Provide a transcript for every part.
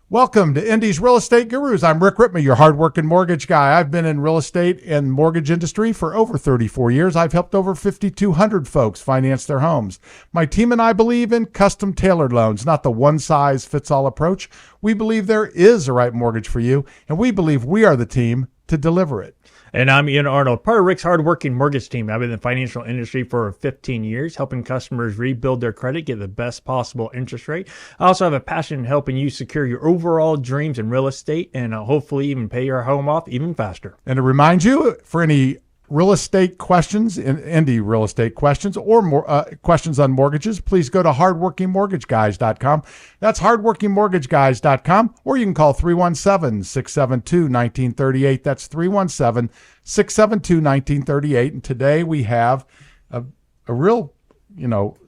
Welcome to Indy's Real Estate Gurus. I'm Rick Rittman, your hardworking mortgage guy. I've been in real estate and mortgage industry for over 34 years. I've helped over 5,200 folks finance their homes. My team and I believe in custom tailored loans, not the one-size-fits-all approach. We believe there is a right mortgage for you, and we believe we are the team to deliver it. And I'm Ian Arnold, part of Rick's hardworking mortgage team. I've been in the financial industry for 15 years, helping customers rebuild their credit, get the best possible interest rate. I also have a passion in helping you secure your overall dreams in real estate and hopefully even pay your home off even faster. And to remind you, for any real estate questions, Indy real estate questions, or more questions on mortgages, please go to hardworkingmortgageguys.com. That's hardworkingmortgageguys.com, or you can call 317-672-1938. That's 317-672-1938. And today we have a real,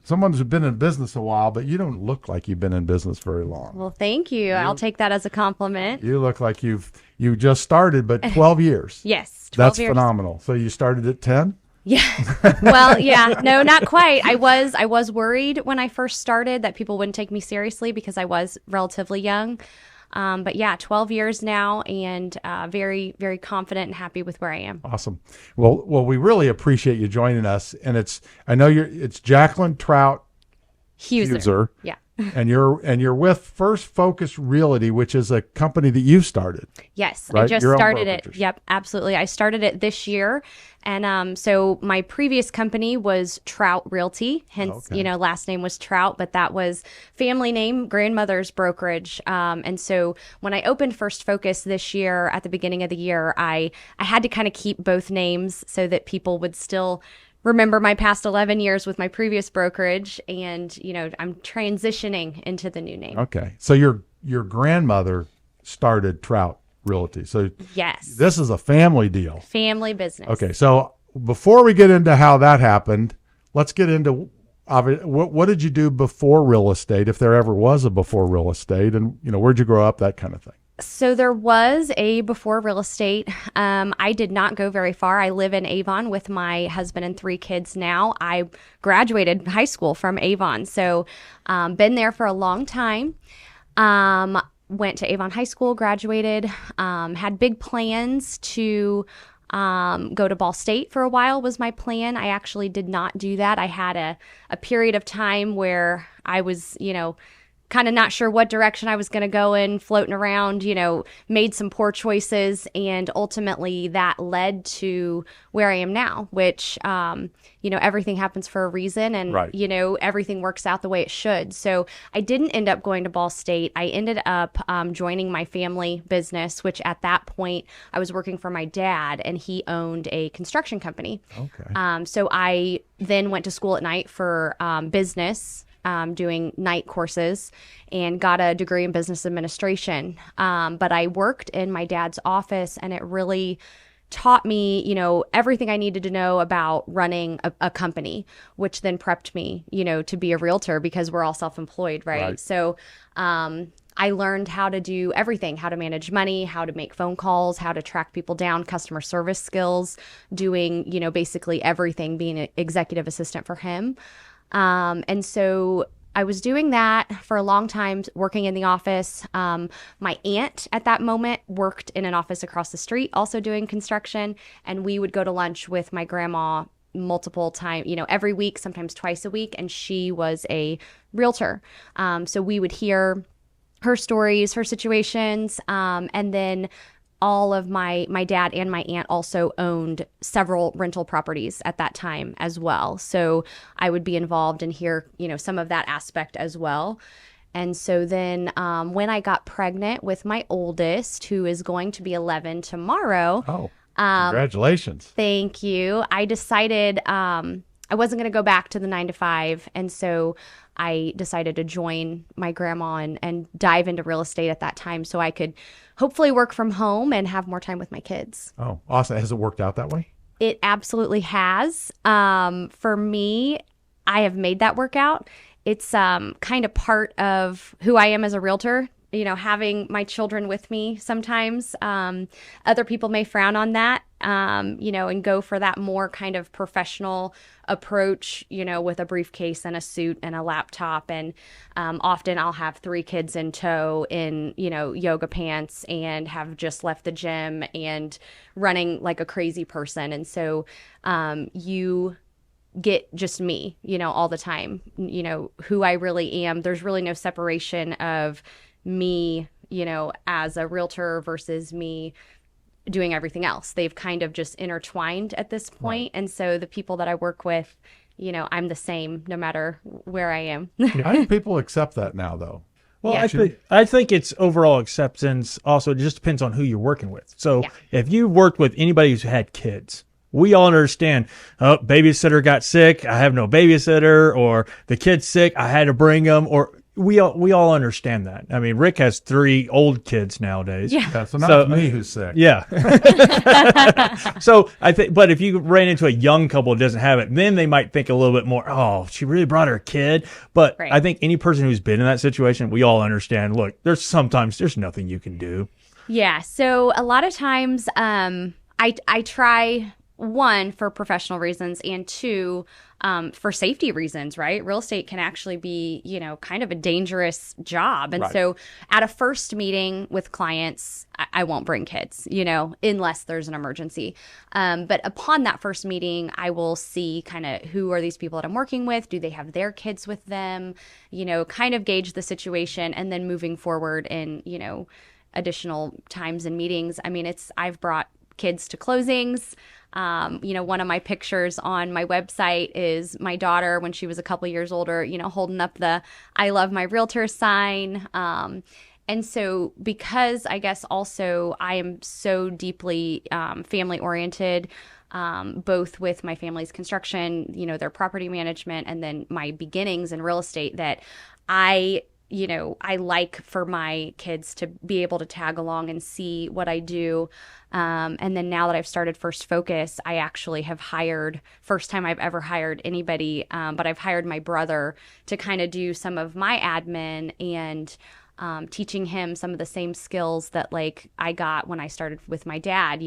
someone who's been in business a while, but you don't look like you've been in business very long. Well, thank you. I'll take that as a compliment. You look like you just started, but 12 years. Yes. 12 That's years. phenomenal. So you started at 10? Yeah. Well, yeah. No, not quite. I was worried when I first started that people wouldn't take me seriously because I was relatively young. But yeah, 12 years now, and very, very confident and happy with where I am. Awesome. Well, we really appreciate you joining us. And it's Jacqueline, Trout, Huser. Yeah. And you're with First Focus Realty, which is a company that you started. Yes, right? I just Your own started it. brokerages. Yep, absolutely. I started it this year, and so my previous company was Trout Realty. Hence, Okay. last name was Trout, but that was family name, grandmother's brokerage. And so when I opened First Focus this year, at the beginning of the year, I had to kind of keep both names so that people would still remember my past 11 years with my previous brokerage, and I'm transitioning into the new name. Okay. So your grandmother started Trout Realty. So Yes. this is a family deal. Family business. Okay. So before we get into how that happened, let's get into what did you do before real estate, if there ever was a before real estate, and where'd you grow up, that kind of thing. So there was a before real estate. I did not go very far. I live in Avon with my husband and 3 kids now. I graduated high school from Avon, so been there for a long time. Went to Avon High School, graduated, had big plans to go to Ball State for a while was my plan. I actually did not do that. I had a period of time where I was, kind of not sure what direction I was going to go in, floating around, made some poor choices. And ultimately that led to where I am now, which, everything happens for a reason, and, Right. Everything works out the way it should. So I didn't end up going to Ball State. I ended up joining my family business, which at that point I was working for my dad, and he owned a construction company. Okay. So I then went to school at night for business, doing night courses, and got a degree in business administration. But I worked in my dad's office, and it really taught me, everything I needed to know about running a company, which then prepped me, to be a realtor, because we're all self-employed, right? So I learned how to do everything, how to manage money, how to make phone calls, how to track people down, customer service skills, doing, basically everything, being an executive assistant for him. And so I was doing that for a long time, working in the office. My aunt at that moment worked in an office across the street, also doing construction. And we would go to lunch with my grandma multiple times, every week, sometimes twice a week. And she was a realtor. So we would hear her stories, her situations. And then all of my dad and my aunt also owned several rental properties at that time as well. So I would be involved and hear, some of that aspect as well. And so then when I got pregnant with my oldest, who is going to be 11 tomorrow. Oh, congratulations. Thank you. I decided I wasn't going to go back to the 9-to-5. And so I decided to join my grandma and dive into real estate at that time so I could hopefully work from home and have more time with my kids. Oh, awesome. Has it worked out that way? It absolutely has. For me, I have made that work out. It's kind of part of who I am as a realtor, having my children with me sometimes. Other people may frown on that. and go for that more kind of professional approach, with a briefcase and a suit and a laptop. And often I'll have 3 kids in tow in, yoga pants and have just left the gym and running like a crazy person. And so you get just me, all the time, who I really am. There's really no separation of me, as a realtor versus me doing everything else. They've kind of just intertwined at this point. Right. And so the people that I work with, I'm the same no matter where I am. How do people accept that now, though? Well, yeah. I think it's overall acceptance. Also, it just depends on who you're working with. So if you worked with anybody who's had kids, we all understand, babysitter got sick, I have no babysitter, or the kid's sick, I had to bring them, or we all understand that. I mean, Rick has 3 old kids nowadays. Yeah, so now it's me who's sick. Yeah. So I think, but if you ran into a young couple that doesn't have it, then they might think a little bit more, oh, she really brought her kid. But right. I think any person who's been in that situation, we all understand, look, there's nothing you can do. Yeah. So a lot of times I try, 1, for professional reasons, and 2, for safety reasons, right? Real estate can actually be, kind of a dangerous job. And so at a first meeting with clients, I won't bring kids, unless there's an emergency. But upon that first meeting, I will see kind of who are these people that I'm working with? Do they have their kids with them? Kind of gauge the situation, and then moving forward in, additional times and meetings. I mean, I've brought kids to closings. One of my pictures on my website is my daughter when she was a couple years older, holding up the I love my realtor sign. And so because I guess also I am so deeply family oriented, both with my family's construction, their property management, and then my beginnings in real estate, that I like for my kids to be able to tag along and see what I do. And then now that I've started First Focus, I actually have hired, first time I've ever hired anybody, but I've hired my brother to kind of do some of my admin and teaching him some of the same skills that like I got when I started with my dad,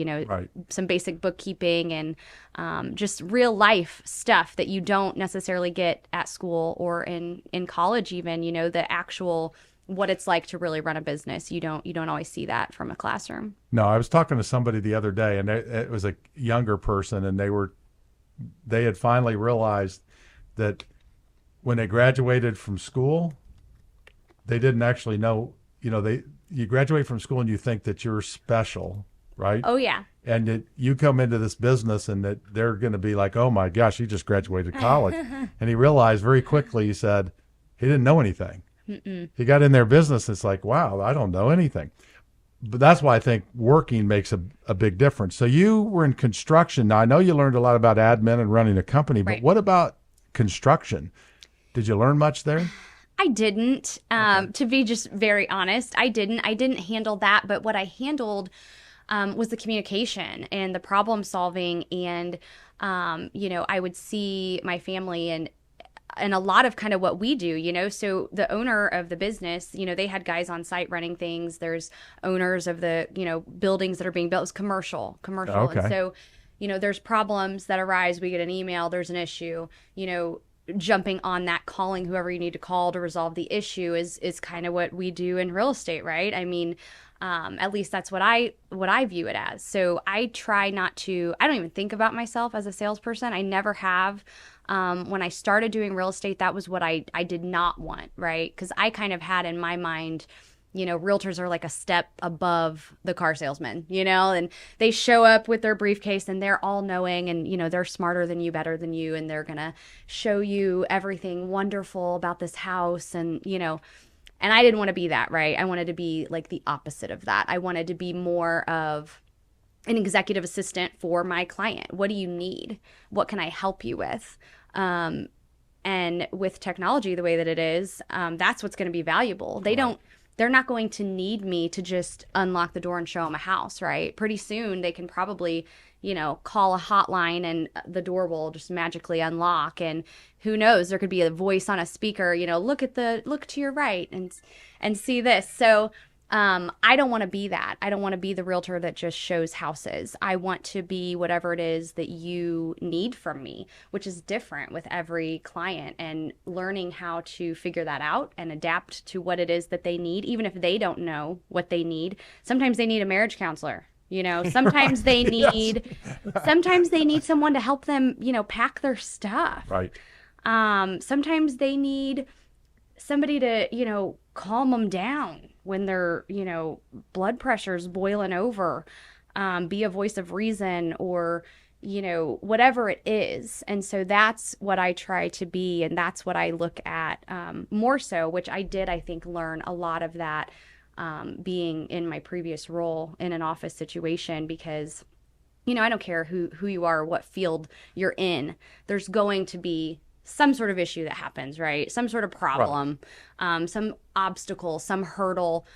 some basic bookkeeping and just real life stuff that you don't necessarily get at school or in college even, the actual what it's like to really run a business. You don't always see that from a classroom. No, I was talking to somebody the other day, and it was a younger person, and they had finally realized that when they graduated from school, they didn't actually know, you graduate from school and you think that you're special, right? Oh, yeah. And that you come into this business and that they're going to be like, oh my gosh, he just graduated college. And he realized very quickly, he said, he didn't know anything. Mm-mm. He got in their business. It's like, wow, I don't know anything. But that's why I think working makes a big difference. So you were in construction. Now, I know you learned a lot about admin and running a company, but what about construction? Did you learn much there? I didn't, to be just very honest. I didn't handle that. But what I handled was the communication and the problem solving. And, I would see my family and a lot of kind of what we do, so the owner of the business, they had guys on site running things. There's owners of the, buildings that are being built. It was commercial. Okay. And so, there's problems that arise. We get an email, there's an issue, jumping on that, calling whoever you need to call to resolve the issue is kind of what we do in real estate, right? I mean, at least that's what I view it as. So I try not to, I don't even think about myself as a salesperson. I never have. When I started doing real estate, that was what I did not want, right? Because I kind of had in my mind, realtors are like a step above the car salesman, and they show up with their briefcase and they're all knowing and, they're smarter than you, better than you, and they're going to show you everything wonderful about this house and, and I didn't want to be that, right? I wanted to be like the opposite of that. I wanted to be more of an executive assistant for my client. What do you need? What can I help you with? And with technology the way that it is, that's what's going to be valuable. They're not going to need me to just unlock the door and show them a house, right? Pretty soon they can probably, call a hotline and the door will just magically unlock. And who knows, there could be a voice on a speaker, look to your right and see this. So I don't want to be that. I don't want to be the realtor that just shows houses. I want to be whatever it is that you need from me, which is different with every client, and learning how to figure that out and adapt to what it is that they need, even if they don't know what they need. Sometimes they need a marriage counselor. Sometimes they need, sometimes they need someone to help them, pack their stuff. Right. Sometimes they need somebody to, calm them down when their, blood pressure's boiling over, be a voice of reason, or, whatever it is. And so that's what I try to be. And that's what I look at more so, which I did, I think, learn a lot of that being in my previous role in an office situation, because, I don't care who you are or what field you're in, there's going to be some sort of issue that happens, right? Some sort of problem, some obstacle, some hurdle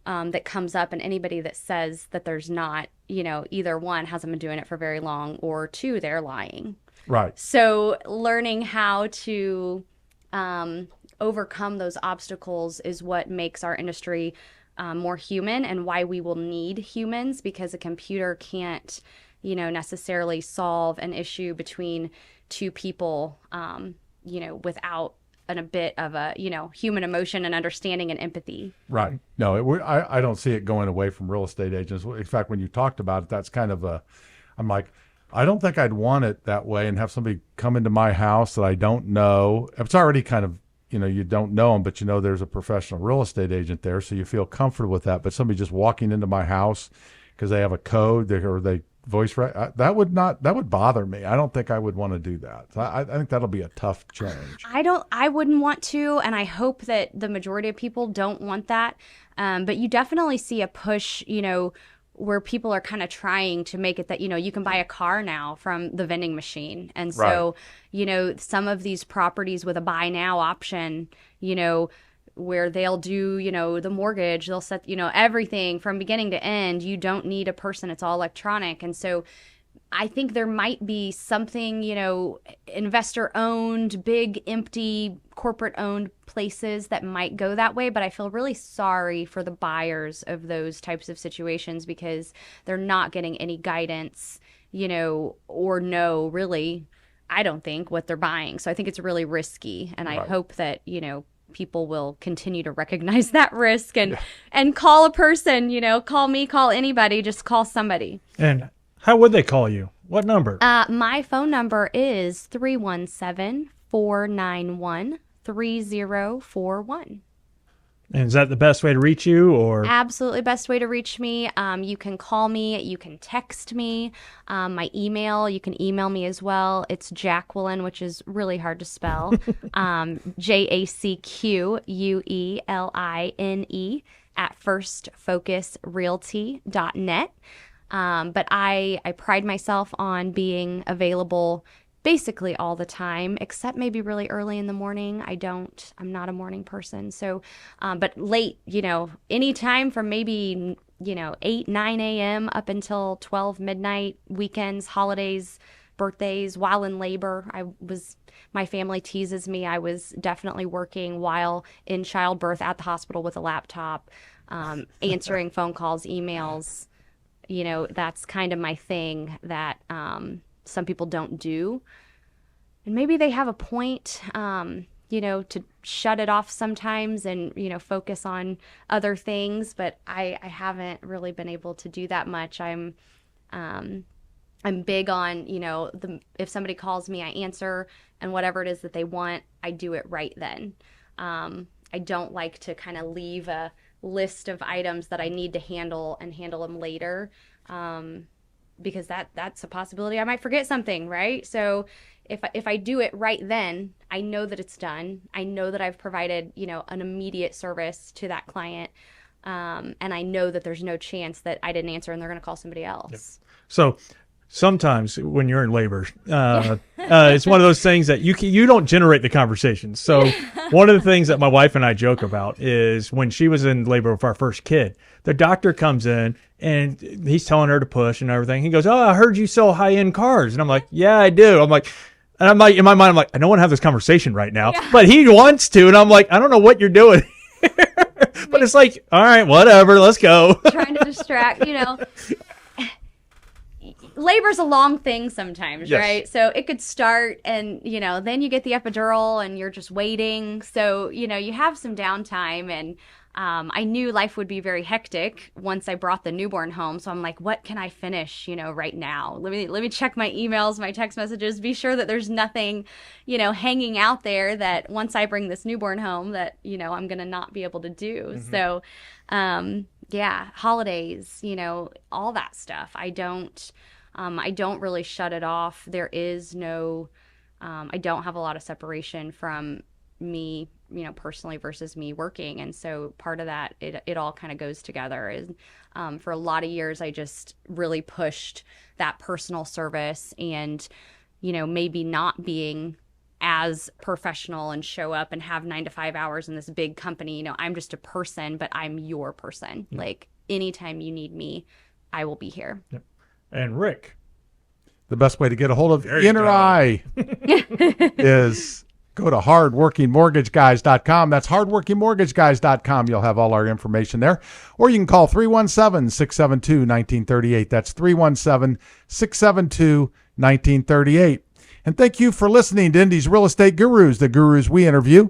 that comes up. And anybody that says that there's not, either one, hasn't been doing it for very long, or two, they're lying. Right. So learning how to overcome those obstacles is what makes our industry more human, and why we will need humans, because a computer can't, necessarily solve an issue between two people, without a bit of a, human emotion and understanding and empathy. Right. No, I don't see it going away from real estate agents. In fact, when you talked about it, that's kind of I'm like, I don't think I'd want it that way, and have somebody come into my house that I don't know. It's already kind of, you don't know them, but there's a professional real estate agent there, so you feel comfortable with that. But somebody just walking into my house because they have a code, or they that would bother me. I don't think I would want to do that. So I think that'll be a tough change. I wouldn't want to, and I hope that the majority of people don't want that. But you definitely see a push, where people are kind of trying to make it that, you can buy a car now from the vending machine. And so, some of these properties with a buy now option, where they'll do, the mortgage, they'll set, everything from beginning to end. You don't need a person. It's all electronic. And so I think there might be something, investor owned, big, empty, corporate owned places that might go that way. But I feel really sorry for the buyers of those types of situations, because they're not getting any guidance, or know really, I don't think, what they're buying. So I think it's really risky. And I hope that, people will continue to recognize that risk and call a person, call me, call anybody, just call somebody. And how would they call you? What number? My phone number is 317-491-3041. And is that the best way to reach you, or? Absolutely best way to reach me. You can call me. You can text me. My email, you can email me as well. It's Jacqueline, which is really hard to spell. JACQUELINE at firstfocusrealty.net. But I pride myself on being available basically all the time, except maybe really early in the morning. I'm not a morning person. So, but late, anytime from maybe, 8, 9 a.m. up until 12 midnight, weekends, holidays, birthdays, while in labor. My family teases me. I was definitely working while in childbirth at the hospital with a laptop, answering phone calls, emails. That's kind of my thing that, some people don't do. And maybe they have a point, to shut it off sometimes and, focus on other things. But I haven't really been able to do that much. I'm big on, if somebody calls me, I answer, and whatever it is that they want, I do it right then. I don't like to kind of leave a list of items that I need to handle and handle them later. Because that's a possibility. I might forget something, right? So if I do it right then, I know that it's done. I know that I've provided, an immediate service to that client. And I know that there's no chance that I didn't answer and they're going to call somebody else. Yep. So sometimes when you're in labor, it's one of those things that you don't generate the conversation. So one of the things that my wife and I joke about is when she was in labor with our first kid, the doctor comes in and he's telling her to push and everything. He goes, "Oh, I heard you sell high-end cars." And I'm like, "Yeah, I do." I'm like, and I'm like, in my mind, I'm like, I don't want to have this conversation right now, but he wants to. And I'm like, I don't know what you're doing. But it's like, all right, whatever, let's go. Trying to distract, labor's a long thing sometimes, Yes. right? So it could start and, then you get the epidural and you're just waiting. So, you have some downtime, and I knew life would be very hectic once I brought the newborn home. So I'm like, what can I finish, right now? Let me check my emails, my text messages, be sure that there's nothing, hanging out there that once I bring this newborn home that, I'm going to not be able to do. Mm-hmm. So, yeah, holidays, all that stuff. I don't really shut it off. There is no, I don't have a lot of separation from me, personally versus me working. And so part of that, it all kind of goes together. Is for a lot of years, I just really pushed that personal service and, maybe not being as professional and show up and have 9 to 5 hours in this big company. I'm just a person, but I'm your person. Mm-hmm. Like anytime you need me, I will be here. Yep. And Rick. The best way to get a hold of There you Inner go. Eye is go to hardworkingmortgageguys.com. That's hardworkingmortgageguys.com. You'll have all our information there. Or you can call 317-672-1938. That's 317-672-1938. And thank you for listening to Indy's Real Estate Gurus. The gurus we interview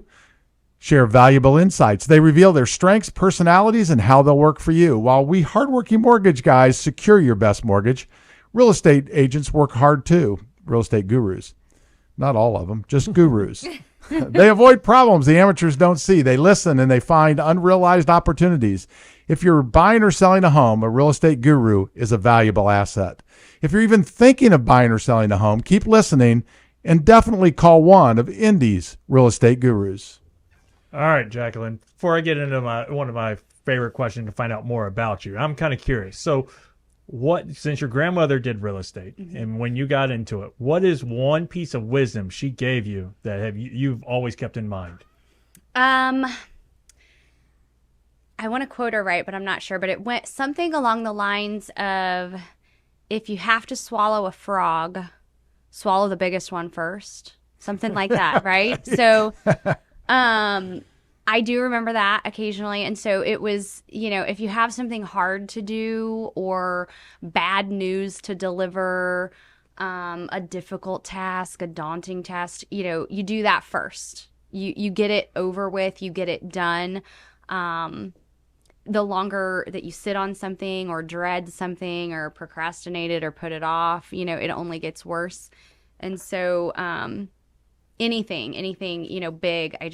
share valuable insights. They reveal their strengths, personalities, and how they'll work for you. While we hardworking mortgage guys secure your best mortgage, real estate agents work hard too. Real estate gurus. Not all of them, just gurus. They avoid problems the amateurs don't see. They listen and they find unrealized opportunities. If you're buying or selling a home, a real estate guru is a valuable asset. If you're even thinking of buying or selling a home, keep listening and definitely call one of Indy's real estate gurus. All right, Jacqueline, before I get into one of my favorite questions to find out more about you, I'm kind of curious. So since your grandmother did real estate, mm-hmm. and when you got into it, what is one piece of wisdom she gave you that you've always kept in mind? I want to quote her right, but I'm not sure. But it went something along the lines of, if you have to swallow a frog, swallow the biggest one first. Something like that, right? So, I do remember that occasionally. And so it was, if you have something hard to do or bad news to deliver, a difficult task, a daunting task, you do that first. You get it over with, you get it done. The longer that you sit on something or dread something or procrastinate it or put it off, it only gets worse. And so, anything, big, I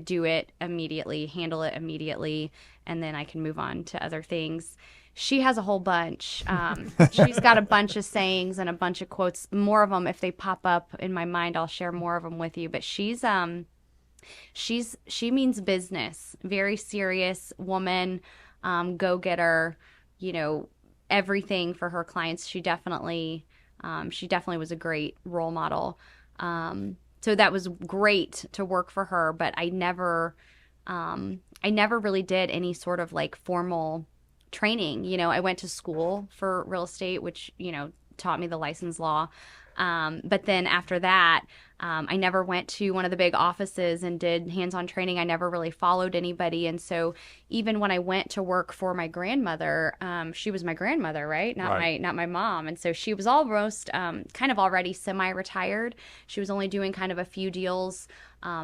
do it immediately, handle it immediately, and then I can move on to other things. She has a whole bunch. She's got a bunch of sayings and a bunch of quotes. More of them, if they pop up in my mind, I'll share more of them with you. But she means business. Very serious woman, go-getter, everything for her clients. She definitely was a great role model. So that was great to work for her, but I never really did any sort of like formal training. I went to school for real estate, which, taught me the license law. But then after that, I never went to one of the big offices and did hands-on training. I never really followed anybody. And so even when I went to work for my grandmother, she was my grandmother, right? Not my mom. And so she was almost kind of already semi-retired. She was only doing kind of a few deals.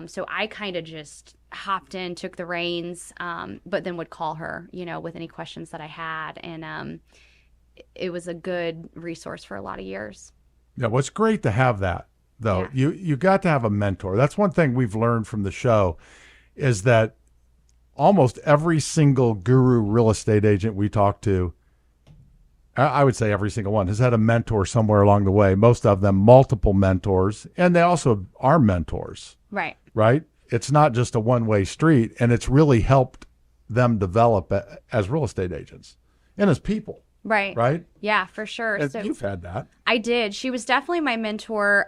So I kind of just hopped in, took the reins, but then would call her, with any questions that I had. And it was a good resource for a lot of years. Yeah, well, it's great to have that, though. Yeah. You got to have a mentor. That's one thing we've learned from the show, is that almost every single guru real estate agent we talk to, I would say every single one, has had a mentor somewhere along the way. Most of them multiple mentors, and they also are mentors. Right. Right? It's not just a one-way street, and it's really helped them develop as real estate agents and as people. Right. Right? Yeah, for sure. So you've had that. I did. She was definitely my mentor.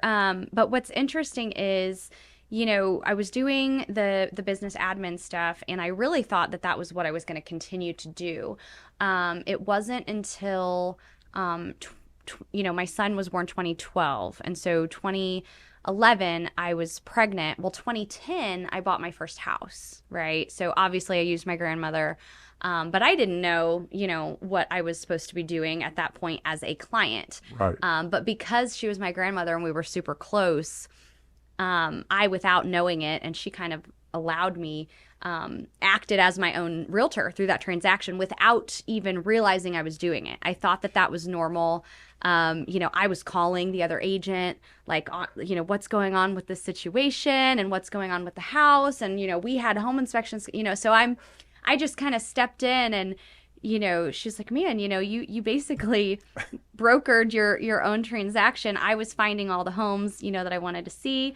But what's interesting is, I was doing the business admin stuff, and I really thought that was what I was going to continue to do. It wasn't until, my son was born 2012. And so 2011, I was pregnant. Well, 2010, I bought my first house, right? So obviously I used my grandmother, but I didn't know, what I was supposed to be doing at that point as a client. Right. But because she was my grandmother and we were super close, I, without knowing it, and she kind of allowed me, acted as my own realtor through that transaction without even realizing I was doing it. I thought that was normal. I was calling the other agent, like, what's going on with this situation and what's going on with the house. And, we had home inspections, so I just kind of stepped in and, she's like, man, you basically brokered your own transaction. I was finding all the homes, that I wanted to see.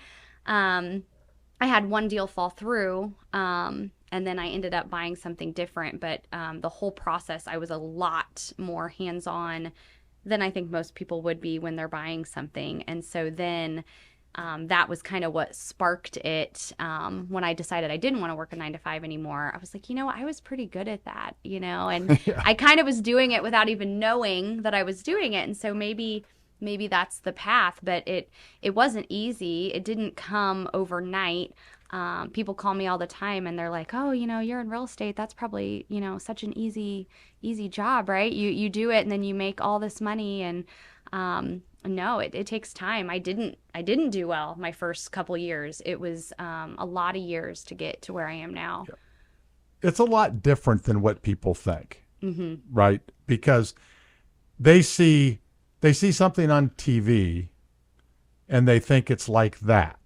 I had one deal fall through, and then I ended up buying something different. But the whole process, I was a lot more hands-on than I think most people would be when they're buying something. And so then that was kind of what sparked it. When I decided I didn't want to work a 9-to-5 anymore, I was like, I was pretty good at that, and Yeah. I kind of was doing it without even knowing that I was doing it. And so maybe that's the path, but it wasn't easy. It didn't come overnight. People call me all the time and they're like, oh, you're in real estate. That's probably, such an easy job, right? You do it and then you make all this money. And no, it takes time. I didn't do well my first couple years. It was a lot of years to get to where I am now. Yeah. It's a lot different than what people think, right? Because they see something on TV and they think it's like that.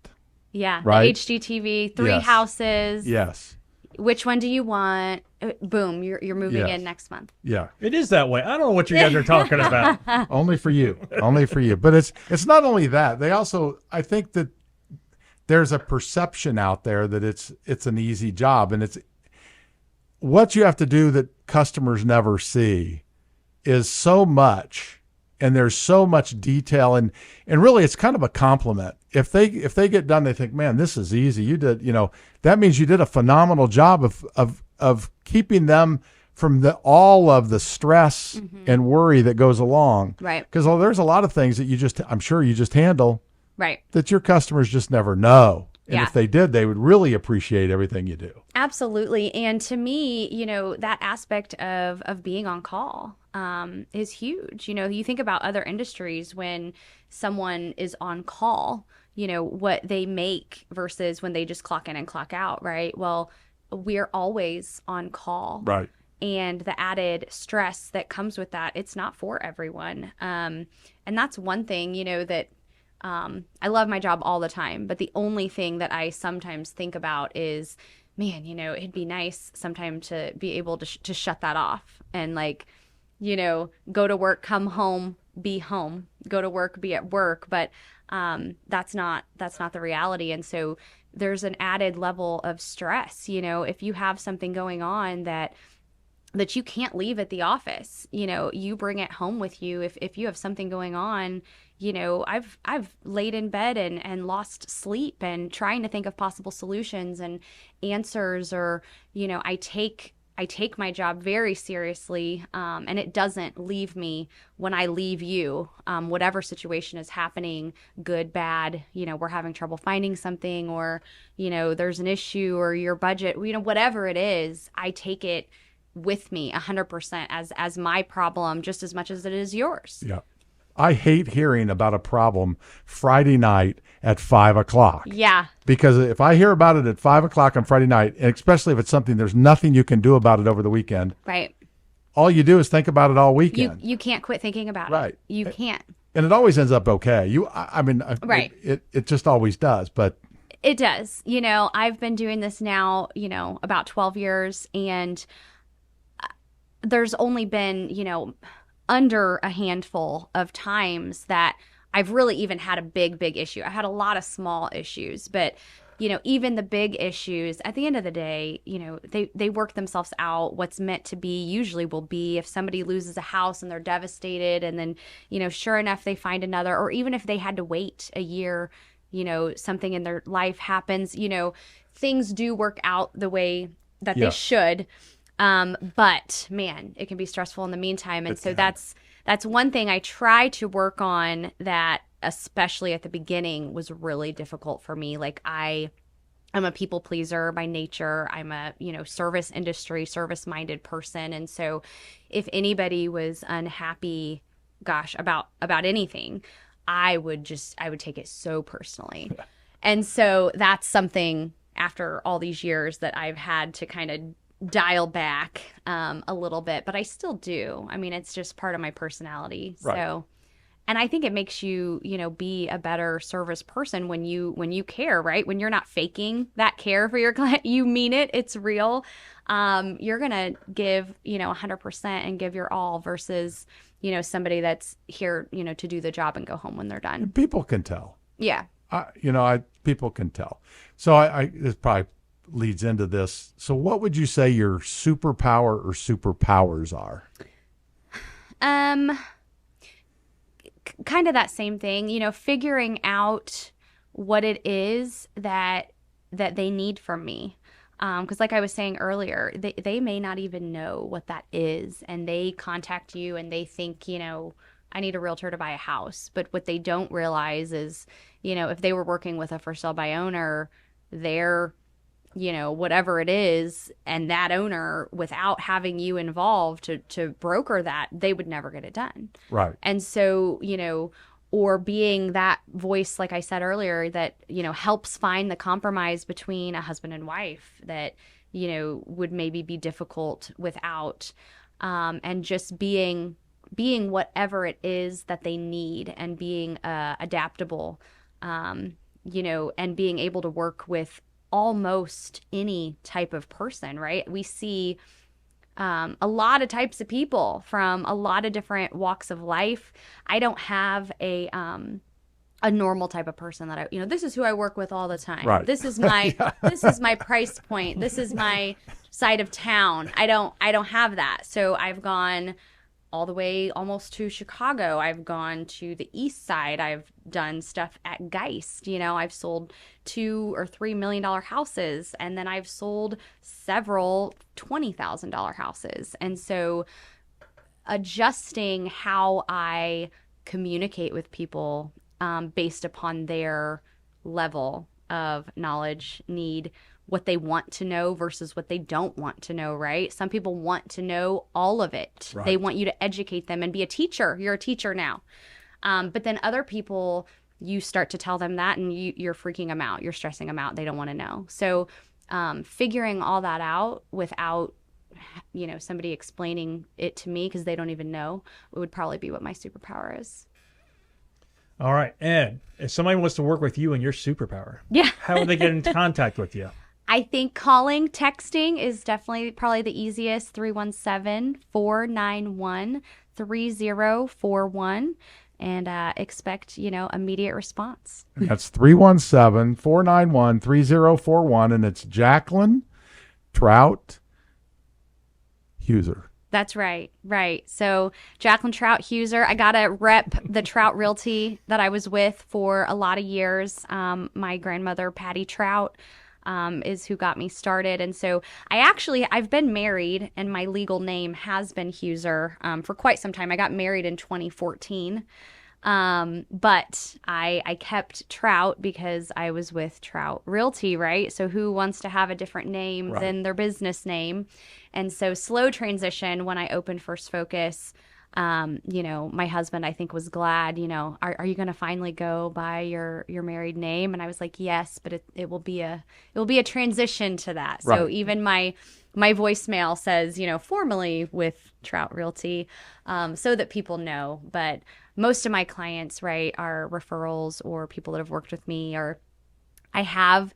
Yeah, right? the HGTV, 3 Yes. houses. Yes. Which one do you want? Boom, you're moving Yes. in next month. Yeah. It is that way. I don't know what you guys are talking about. Only for you. Only for you. But it's not only that. They also, I think that there's a perception out there that it's an easy job, and it's what you have to do that customers never see is so much, and there's so much detail, and really it's kind of a compliment. If they get done, they think, man, this is easy. You did, that means you did a phenomenal job of keeping them from all of the stress and worry that goes along. Right. Because there's a lot of things that I'm sure you just handle Right. that your customers just never know. And Yeah. if they did, they would really appreciate everything you do. Absolutely. And to me, that aspect of being on call is huge. You think about other industries when someone is on call, what they make versus when they just clock in and clock out, right? Well, we're always on call. Right. And the added stress that comes with that, it's not for everyone. And that's one thing, that I love my job all the time, but the only thing that I sometimes think about is, man, it'd be nice sometime to be able to shut that off and go to work, come home, be home, go to work, be at work. But that's not the reality. And so there's an added level of stress, if you have something going on that you can't leave at the office, you bring it home with you. If you have something going on, I've laid in bed and lost sleep and trying to think of possible solutions and answers, or, I take my job very seriously, and it doesn't leave me when I leave you, whatever situation is happening, good, bad, we're having trouble finding something, or, there's an issue, or your budget, whatever it is, I take it with me 100% as my problem just as much as it is yours. Yeah. I hate hearing about a problem Friday night at 5:00. Yeah. Because if I hear about it at 5:00 on Friday night, and especially if it's something there's nothing you can do about it over the weekend, Right. all you do is think about it all weekend. You can't quit thinking about Right. it. You can't. And it always ends up okay. Right. It just always does. But It does. I've been doing this now, about 12 years, and there's only been, under a handful of times that I've really even had a big issue. I had a lot of small issues, but, even the big issues, at the end of the day, they work themselves out. What's meant to be usually will be. If somebody loses a house and they're devastated, and then, sure enough, they find another, or even if they had to wait a year, something in their life happens, things do work out the way that they should. But man, it can be stressful in the meantime. And so that's one thing I try to work on, that especially at the beginning, was really difficult for me. Like I'm a people pleaser by nature. I'm a, service industry, service-minded person. And so if anybody was unhappy, gosh, about anything, I would take it so personally. And so that's something after all these years that I've had to kind of dial back a little bit, but I still do. I mean, it's just part of my personality. Right. So, and I think it makes you, be a better service person when you care, right? When you're not faking that care for your client, you mean it, it's real. You're going to give, 100% and give your all versus, somebody that's here, to do the job and go home when they're done. People can tell. Yeah. People can tell. So this probably leads into this. So what would you say your superpower or superpowers are? Kind of that same thing, figuring out what it is that they need from me. Because like I was saying earlier, they may not even know what that is, and they contact you and they think, I need a realtor to buy a house. But what they don't realize is, if they were working with a for sale by owner, they're, whatever it is, and that owner, without having you involved to broker that, they would never get it done. Right. And so, or being that voice, like I said earlier, that, helps find the compromise between a husband and wife that, would maybe be difficult without, and just being whatever it is that they need, and being adaptable, and being able to work with almost any type of person, right? We see a lot of types of people from a lot of different walks of life. I don't have a normal type of person that this is who I work with all the time. Right. This is my this is my price point. This is my side of town. I don't have that. So I've gone all the way almost to Chicago. I've gone to the east side. I've done stuff at Geist. I've sold $2 or $3 million houses, and then I've sold several $20,000 houses. And so adjusting how I communicate with people based upon their level of knowledge, need, what they want to know versus what they don't want to know, right? Some people want to know all of it. Right. They want you to educate them and be a teacher. You're a teacher now. But then other people, you start to tell them that and you're freaking them out. You're stressing them out. They don't want to know. So figuring all that out without, somebody explaining it to me because they don't even know, would probably be what my superpower is. All right. And if somebody wants to work with you and your superpower, Yeah. how would they get in contact with you? I think calling, texting is definitely probably the easiest. 317-491-3041, and expect, immediate response. And that's 317-491-3041, and it's Jacqueline, Trout, Huser. That's right. Right. So Jacqueline Trout Huser, I got to rep the Trout Realty that I was with for a lot of years. My grandmother, Patty Trout, is who got me started. And so I've been married, and my legal name has been Huser for quite some time. I got married in 2014. But I kept Trout because I was with Trout Realty, right? So who wants to have a different name than their business name? And so slow transition when I opened First Focus. My husband, I think, was glad, are you going to finally go by your married name? And I was like, yes, but it will be a transition to that. So even my voicemail says, formally with Trout Realty, so that people know. But most of my clients, right, are referrals or people that have worked with me, or I have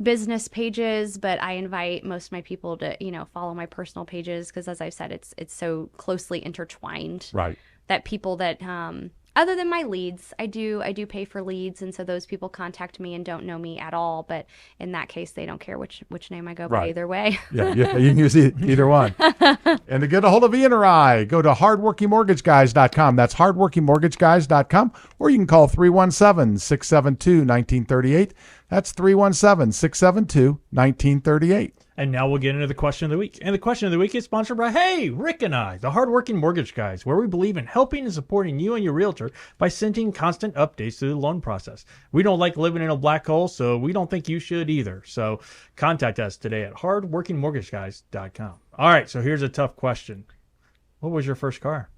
business pages, but I invite most of my people to, follow my personal pages because, as I've said, it's so closely intertwined. Right. That people that, other than my leads, I do pay for leads, and so those people contact me and don't know me at all. But in that case, they don't care which name I go by either way. Yeah, you can use either one. And to get a hold of Ian or I, go to hardworkingmortgageguys.com. That's hardworkingmortgageguys.com, or you can call 317-672-1938. That's 317-672-1938. And now we'll get into the question of the week. And the question of the week is sponsored by, hey, Rick and I, the hardworking mortgage guys, where we believe in helping and supporting you and your realtor by sending constant updates through the loan process. We don't like living in a black hole, so we don't think you should either. So contact us today at hardworkingmortgageguys.com. All right, so here's a tough question. What was your first car?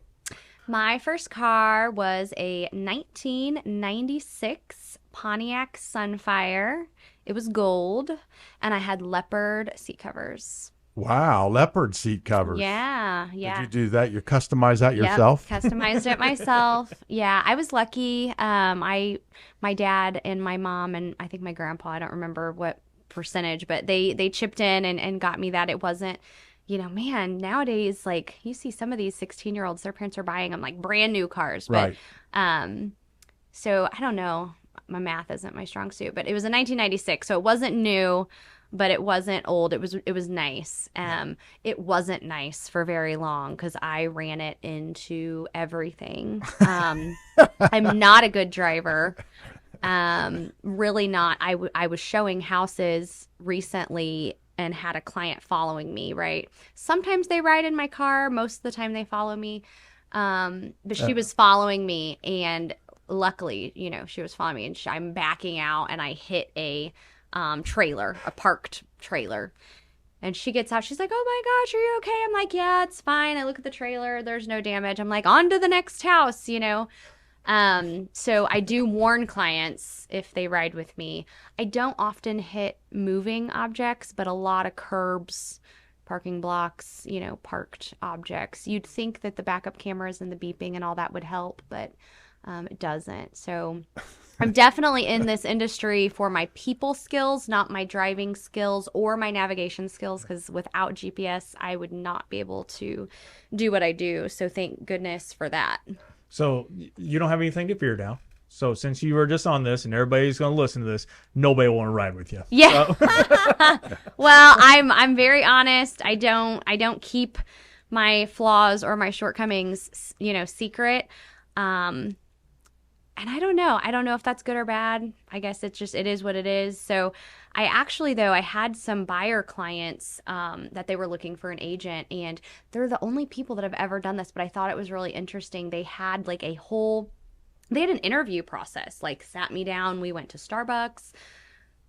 My first car was a 1996 Pontiac Sunfire. It was gold, and I had leopard seat covers. Wow, leopard seat covers. Yeah. Did you do that? You customized that yourself? Yep, customized it myself. Yeah, I was lucky. My dad and my mom and I think my grandpa, I don't remember what percentage, but they chipped in and got me that. It wasn't, man, nowadays, like, you see some of these 16-year-olds, their parents are buying them like brand new cars. But, right. So I don't know. My math isn't my strong suit, but it was a 1996, so it wasn't new, but it wasn't old. It was nice. It wasn't nice for very long because I ran it into everything. I'm not a good driver. Really not. I was showing houses recently and had a client following me, right? Sometimes they ride in my car. Most of the time they follow me. But she was following me, and luckily, she was following me, and I'm backing out, and I hit a trailer, a parked trailer. And she gets out. She's like, oh my gosh, are you okay? I'm like, yeah, it's fine. I look at the trailer. There's no damage. I'm like, on to the next house, So I do warn clients if they ride with me. I don't often hit moving objects, but a lot of curbs, parking blocks, parked objects. You'd think that the backup cameras and the beeping and all that would help, but it doesn't. So I'm definitely in this industry for my people skills, not my driving skills or my navigation skills, because without GPS, I would not be able to do what I do. So thank goodness for that. So you don't have anything to fear now. So since you were just on this and everybody's going to listen to this, nobody will want to ride with you. Yeah. So. Well, I'm very honest. I don't keep my flaws or my shortcomings, secret. And I don't know. I don't know if that's good or bad. I guess it is what it is. So I actually, though, I had some buyer clients that they were looking for an agent, and they're the only people that have ever done this, but I thought it was really interesting. They had like they had an interview process, like sat me down. We went to Starbucks.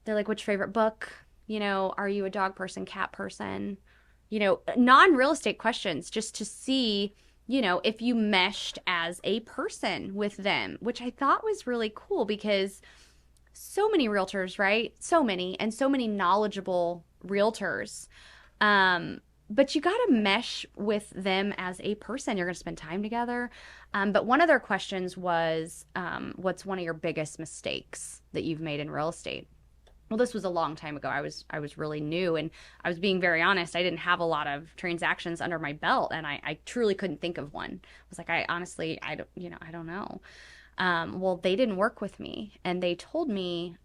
They're like, what's your favorite book? Are you a dog person, cat person? Non-real estate questions just to see if you meshed as a person with them, which I thought was really cool because so many realtors, right? So many knowledgeable realtors. But you got to mesh with them as a person. You're going to spend time together. But one of their questions was, what's one of your biggest mistakes that you've made in real estate? Well, this was a long time ago. I was really new, and I was being very honest. I didn't have a lot of transactions under my belt, and I truly couldn't think of one. I was like, I don't know. Well, they didn't work with me, and they told me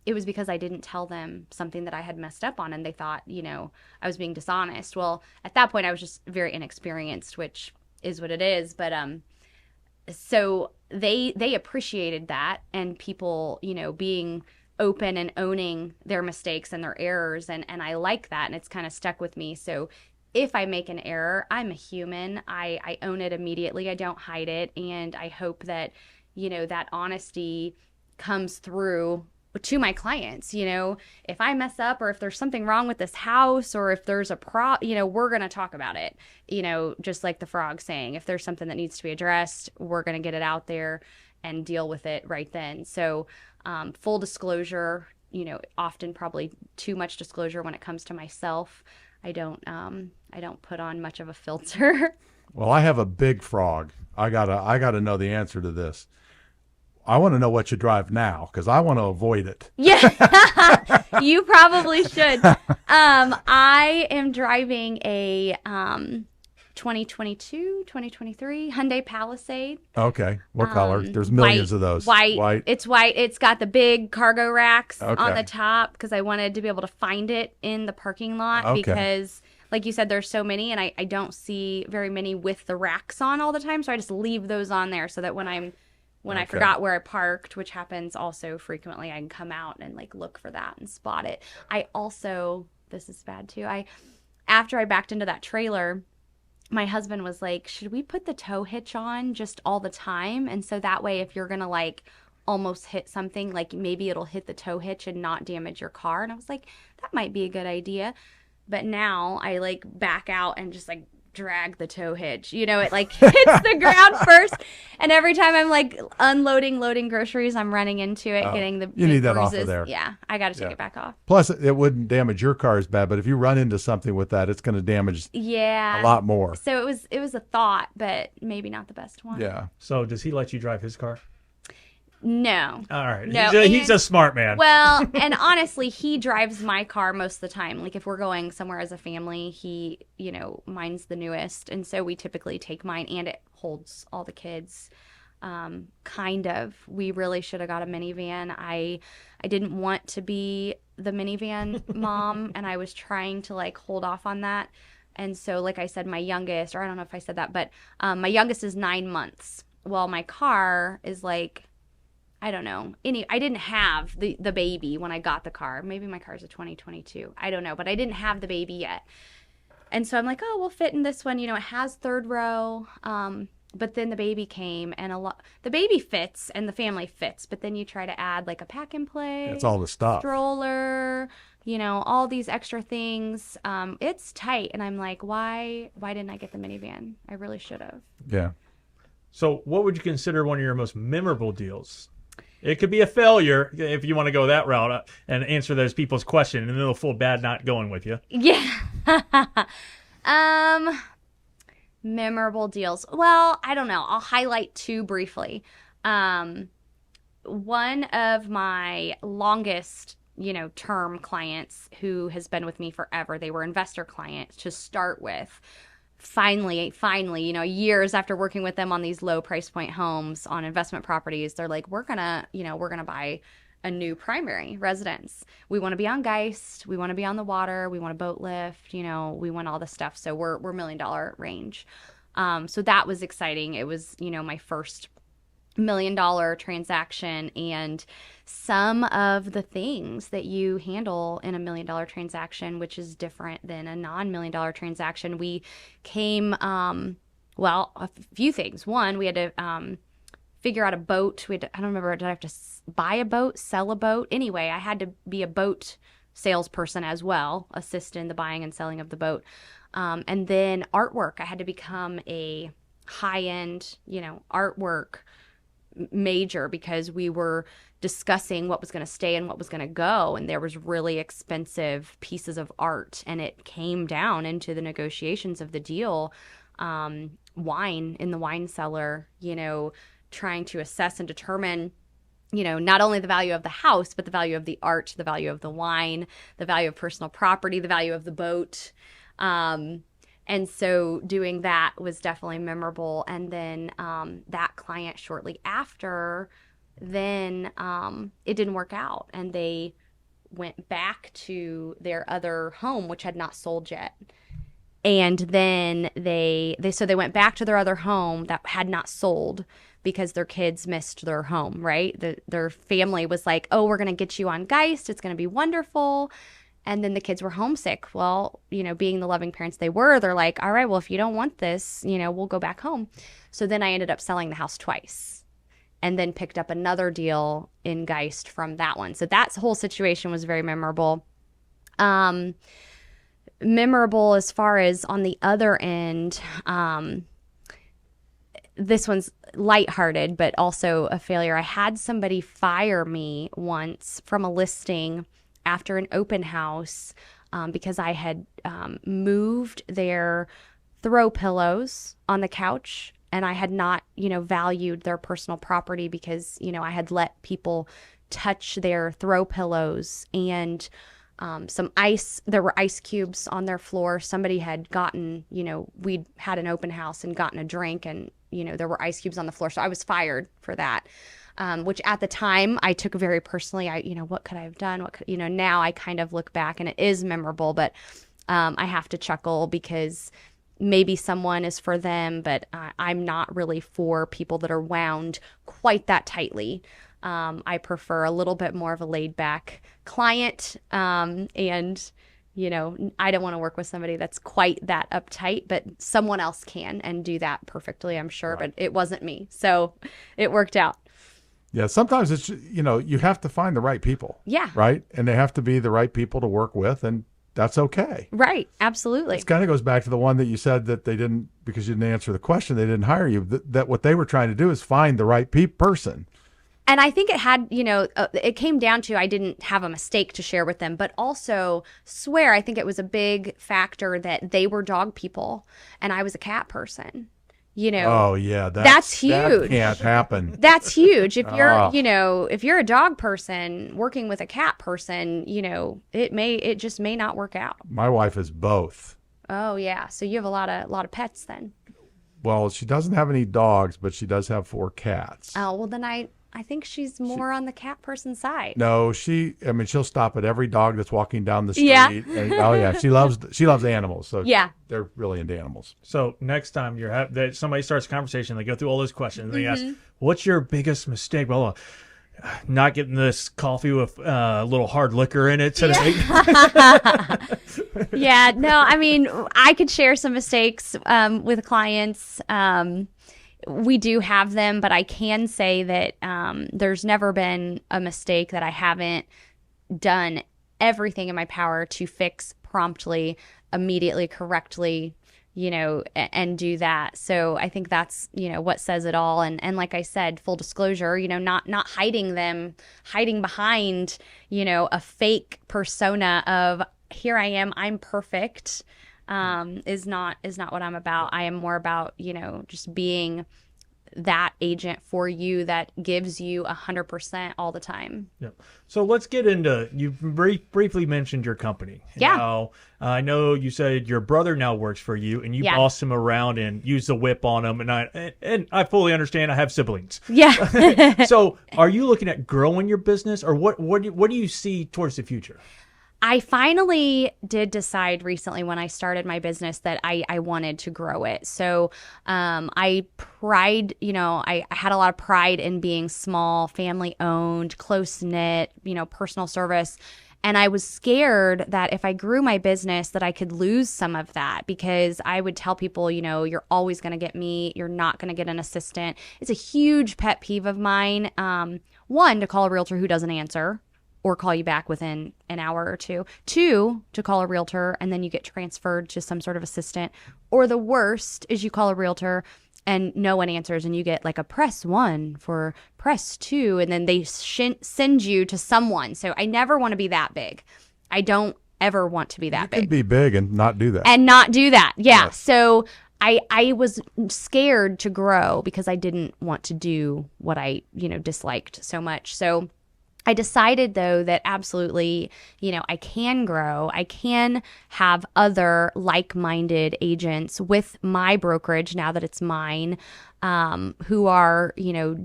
it was because I didn't tell them something that I had messed up on, and they thought, I was being dishonest. Well, at that point, I was just very inexperienced, which is what it is. But so they appreciated that, and people, being open and owning their mistakes and their errors, and I like that, and it's kind of stuck with me. So if I make an error, I'm a human. I own it immediately. I don't hide it, and I hope that that honesty comes through to my clients. If I mess up, or if there's something wrong with this house, or if there's a we're going to talk about it. Just like the frog saying, if there's something that needs to be addressed, we're going to get it out there and deal with it right then. So full disclosure, often probably too much disclosure when it comes to myself. I don't put on much of a filter. Well, I have a big frog. I gotta know the answer to this. I want to know what you drive now, because I want to avoid it. Yeah, you probably should. I am driving a 2022, 2023 Hyundai Palisade. Okay. What color? There's millions of those. White. It's white. It's got the big cargo racks on the top, because I wanted to be able to find it in the parking lot, because like you said, there's so many, and I don't see very many with the racks on all the time. So I just leave those on there so that when I forgot where I parked, which happens also frequently, I can come out and like look for that and spot it. I also this is bad too. After I backed into that trailer, my husband was like, should we put the tow hitch on just all the time? And so that way, if you're going to like almost hit something, like maybe it'll hit the tow hitch and not damage your car. And I was like, that might be a good idea. But now I like back out and just like drag the tow hitch. You know, it like hits the ground first. And every time I'm like loading groceries, I'm running into it, getting the You need that bruises. off of there. Yeah, I got to take it back off. Plus, it wouldn't damage your car as bad, but if you run into something with that, it's going to damage a lot more. So it was a thought, but maybe not the best one. Yeah. So does he let you drive his car? No. All right. No, He's a smart man. Well, and honestly, he drives my car most of the time. Like if we're going somewhere as a family, he, you know, mine's the newest. And so we typically take mine, and it holds all the kids. Kind of. We really should have got a minivan. I didn't want to be the minivan mom, and I was trying to like hold off on that. And so, like I said, my youngest, or I don't know if I said that, but my youngest is 9 months. Well, my car is like, I don't know. I didn't have the baby when I got the car. Maybe my car's a 2022. I don't know, but I didn't have the baby yet. And so I'm like, oh, we'll fit in this one. You know, it has third row. But then the baby came, and the baby fits and the family fits. But then you try to add like a pack and play. It's all the stuff. Stroller, you know, all these extra things. It's tight. And I'm like, why didn't I get the minivan? I really should have. Yeah. So what would you consider one of your most memorable deals? It could be a failure if you want to go that route and answer those people's question, and it'll feel bad not going with you. Yeah. Memorable deals. Well, I don't know. I'll highlight two briefly. One of my longest, you know, term clients who has been with me forever, they were investor clients to start with. Finally, you know, years after working with them on these low price point homes on investment properties, they're like, we're gonna buy a new primary residence. We want to be on Geist. We want to be on the water. We want a boat lift. You know, we want all the stuff. So we're $1 million range. So that was exciting. It was, you know, my first $1 million transaction, and some of the things that you handle in a $1 million transaction, which is different than a non-$1 million transaction. We came, well, a few things. One, we had to figure out a boat. I don't remember, did I have to buy a boat, sell a boat? Anyway, I had to be a boat salesperson as well, assist in the buying and selling of the boat. And then artwork. I had to become a high-end, you know, artwork major, because we were discussing what was going to stay and what was going to go, and there was really expensive pieces of art, and it came down into the negotiations of the deal. Wine in the wine cellar, you know, trying to assess and determine, you know, not only the value of the house, but the value of the art, the value of the wine, the value of personal property, the value of the boat. And so doing that was definitely memorable. And then that client shortly after, then it didn't work out, and they went back to their other home, which had not sold yet. And then they went back to their other home that had not sold because their kids missed their home, right? Their family was like, oh, we're going to get you on Geist. It's going to be wonderful. And then the kids were homesick. Well, you know, being the loving parents they were, they're like, all right, well, if you don't want this, you know, we'll go back home. So then I ended up selling the house twice, and then picked up another deal in Geist from that one. So that whole situation was very memorable. Memorable as far as on the other end, this one's lighthearted, but also a failure. I had somebody fire me once from a listing after an open house because I had moved their throw pillows on the couch, and I had not, you know, valued their personal property because, you know, I had let people touch their throw pillows, and some ice, there were ice cubes on their floor. Somebody had gotten, you know, we'd had an open house and gotten a drink, and, you know, there were ice cubes on the floor. So I was fired for that. Which at the time I took very personally. You know, what could I have done? You know, now I kind of look back and it is memorable, but I have to chuckle because maybe someone is for them, but I'm not really for people that are wound quite that tightly. I prefer a little bit more of a laid back client. And, I don't want to work with somebody that's quite that uptight, but someone else can and do that perfectly, I'm sure. Right. But it wasn't me. So it worked out. Yeah. Sometimes it's, you have to find the right people. Yeah. Right. And they have to be the right people to work with. And that's okay. Right. Absolutely. It kind of goes back to the one that you said that they didn't, because you didn't answer the question, they didn't hire you. That what they were trying to do is find the right person. And I think it had, it came down to I didn't have a mistake to share with them, but also I think it was a big factor that they were dog people and I was a cat person. Oh yeah, that's huge. That can't happen. That's huge. If you're, if you're a dog person working with a cat person, it just may not work out. My wife is both. Oh yeah, so you have a lot of pets then. Well, she doesn't have any dogs, but she does have 4 cats. Oh well, then I think she's more on the cat person side. No, she'll stop at every dog that's walking down the street. Yeah. And, oh yeah, she loves animals. So yeah, they're really into animals. So next time somebody starts a conversation, they go through all those questions. And they ask, "What's your biggest mistake?" Well, not getting this coffee with a little hard liquor in it today. Yeah. No, I mean, I could share some mistakes with clients. We do have them, but I can say that there's never been a mistake that I haven't done everything in my power to fix promptly, immediately, correctly, and do that. So I think that's, what says it all. And like I said, full disclosure, not hiding behind, a fake persona of here I am, I'm perfect. Is not what I'm about. I am more about, just being that agent for you that gives you 100% all the time. Yeah. So let's get into, you briefly mentioned your company. Yeah. Now, I know you said your brother now works for you and you boss him around and use the whip on him. And I fully understand. I have siblings. Yeah. So are you looking at growing your business or what do you see towards the future? I finally did decide recently when I started my business that I wanted to grow it. So I had a lot of pride in being small, family owned, close knit, personal service. And I was scared that if I grew my business that I could lose some of that because I would tell people, you're always going to get me. You're not going to get an assistant. It's a huge pet peeve of mine. One, to call a realtor who doesn't answer or call you back within an hour or two. 2, to call a realtor and then you get transferred to some sort of assistant. Or the worst is you call a realtor and no one answers and you get like a press 1 for press 2 and then they send you to someone. So I never want to be that big. I don't ever want to be that big. You can be big and not do that. Yeah. Yes. So I was scared to grow because I didn't want to do what I, disliked so much. So I decided, though, that absolutely, I can grow. I can have other like-minded agents with my brokerage now that it's mine, who are,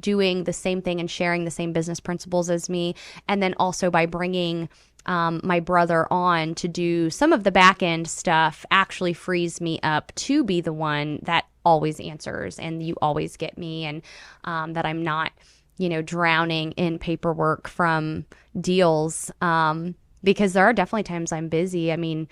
doing the same thing and sharing the same business principles as me. And then also by bringing my brother on to do some of the back-end stuff actually frees me up to be the one that always answers and you always get me and that I'm not drowning in paperwork from deals, because there are definitely times I'm busy. I mean,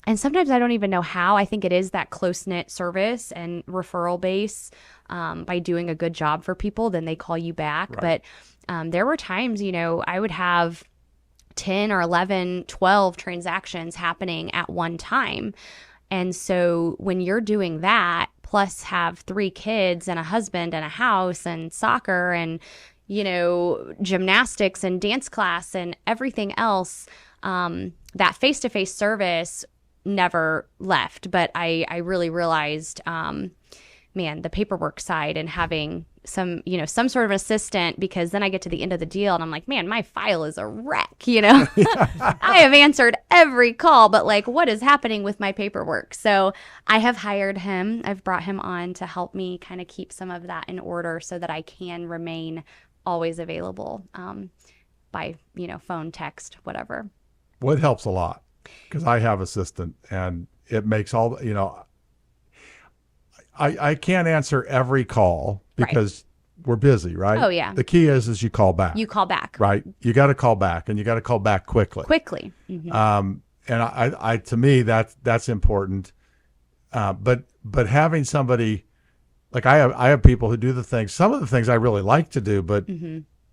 and sometimes I don't even know how. I think it is that close-knit service and referral base. By doing a good job for people, then they call you back. Right. But there were times, I would have 10 or 11, 12 transactions happening at one time. And so when you're doing that, plus have 3 kids and a husband and a house and soccer and, gymnastics and dance class and everything else, that face-to-face service never left. But I really realized, the paperwork side and having some sort of assistant, because then I get to the end of the deal and I'm like, man, my file is a wreck, I have answered every call, but like, what is happening with my paperwork? So I have hired him. I've brought him on to help me kind of keep some of that in order so that I can remain always available, by, phone, text, whatever. Well, it helps a lot because I have assistant and it makes all, I can't answer every call because we're busy, right? Oh, yeah. The key is you call back. You call back. Right. You got to call back and you got to call back quickly. Quickly. Mm-hmm. and I to me that's important. But having somebody like I have people who do the things. Some of the things I really like to do, but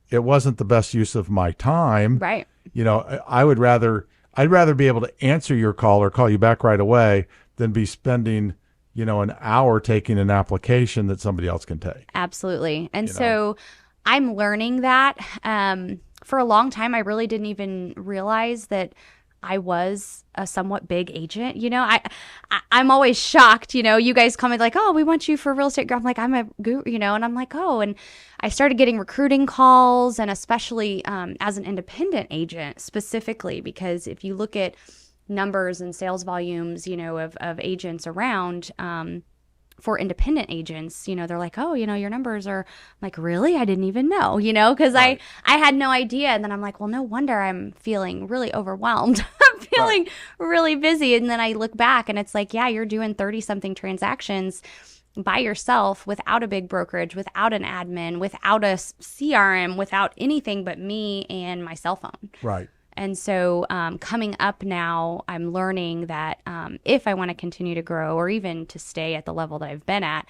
it wasn't the best use of my time. Right. You know, I'd rather be able to answer your call or call you back right away than be spending, you know, an hour taking an application that somebody else can take. Absolutely. And so I'm learning that. For a long time, I really didn't even realize that I was a somewhat big agent. You know, I'm always shocked. You know, you guys comment like, "Oh, we want you for real estate." I'm like, I'm a guru, you know, and I'm like, oh, and I started getting recruiting calls, and especially as an independent agent specifically, because if you look at numbers and sales volumes, you know, of agents around, for independent agents, you know, they're like, oh, you know, your numbers are like, really? I didn't even know, you know, because I had no idea. And then I'm like, well, no wonder I'm feeling really overwhelmed. I'm feeling really busy. And then I look back and it's like, yeah, you're doing 30 something transactions by yourself without a big brokerage, without an admin, without a CRM, without anything but me and my cell phone. Right. And so coming up now, I'm learning that if I want to continue to grow or even to stay at the level that I've been at,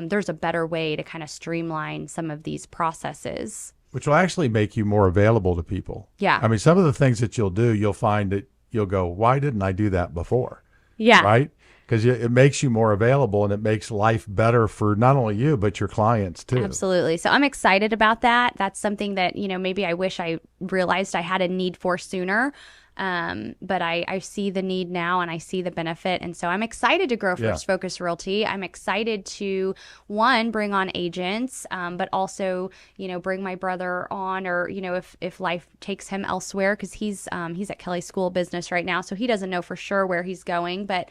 there's a better way to kind of streamline some of these processes. Which will actually make you more available to people. Yeah. I mean, some of the things that you'll do, you'll find that you'll go, why didn't I do that before? Yeah. Right? Because it makes you more available and it makes life better for not only you, but your clients too. Absolutely. So I'm excited about that. That's something that, you know, maybe I wish I realized I had a need for sooner. But I see the need now and I see the benefit. And so I'm excited to grow First Focus Realty. I'm excited to, one, bring on agents, but also, you know, bring my brother on, or, you know, if life takes him elsewhere, because he's at Kelly School of Business right now. So he doesn't know for sure where he's going, but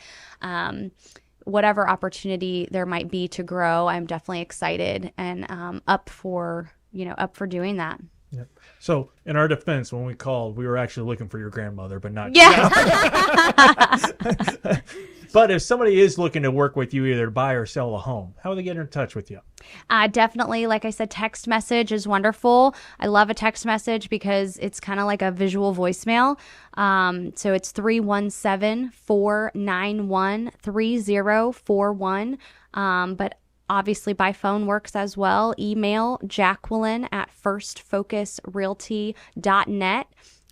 whatever opportunity there might be to grow, I'm definitely excited and up for doing that. Yep. So in our defense, when we called, we were actually looking for your grandmother, but not But if somebody is looking to work with you, either to buy or sell a home, how will they get in touch with you? Definitely, like I said, text message is wonderful. I love a text message because it's kind of like a visual voicemail. So it's 317-491-3041. But obviously, by phone works as well. Email Jacqueline at firstfocusrealty.net.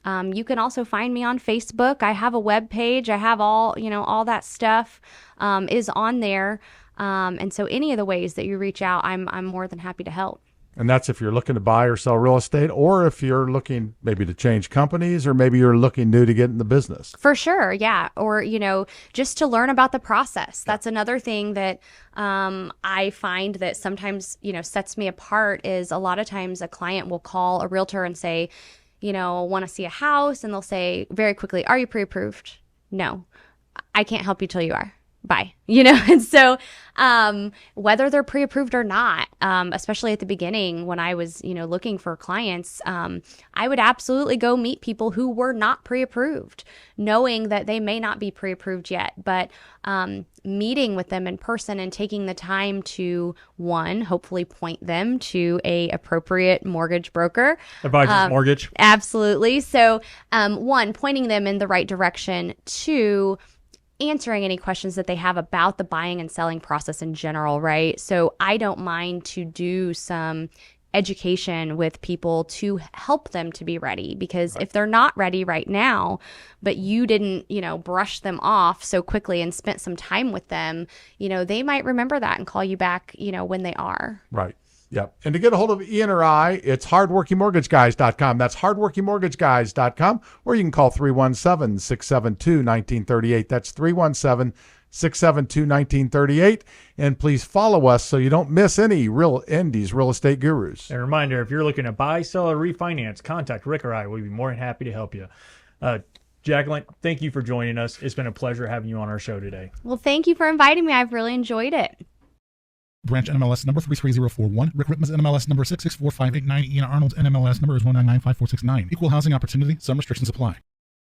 You can also find me on Facebook. I have a web page. I have all that stuff is on there. And so any of the ways that you reach out, I'm more than happy to help. And that's if you're looking to buy or sell real estate, or if you're looking maybe to change companies, or maybe you're looking new to get in the business. For sure, yeah. Or, you know, just to learn about the process. That's another thing that I find that sometimes, you know, sets me apart is a lot of times a client will call a realtor and say, you know, want to see a house, and they'll say very quickly, are you pre-approved? No, I can't help you till you are. Bye. You know, and so whether they're pre-approved or not, especially at the beginning when I was, you know, looking for clients, I would absolutely go meet people who were not pre-approved, knowing that they may not be pre-approved yet, but meeting with them in person and taking the time to, one, hopefully point them to a appropriate mortgage broker. Advisors Mortgage. Absolutely. So one, pointing them in the right direction. Two, answering any questions that they have about the buying and selling process in general, right? So I don't mind to do some education with people to help them to be ready, because if they're not ready right now, but you didn't, you know, brush them off so quickly and spent some time with them, you know, they might remember that and call you back, you know, when they are. Right. Yep. And to get a hold of Ian or I, it's hardworkingmortgageguys.com. That's hardworkingmortgageguys.com, or you can call 317-672-1938. That's 317-672-1938. And please follow us so you don't miss any Indy's Real Estate Gurus. And a reminder, if you're looking to buy, sell, or refinance, contact Rick or I. We'd be more than happy to help you. Jacqueline, thank you for joining us. It's been a pleasure having you on our show today. Well, thank you for inviting me. I've really enjoyed it. Branch NMLS number 33041. Rick Rittman's NMLS number 664589. Ian Arnold's NMLS number is 1995469. Equal housing opportunity. Some restrictions apply.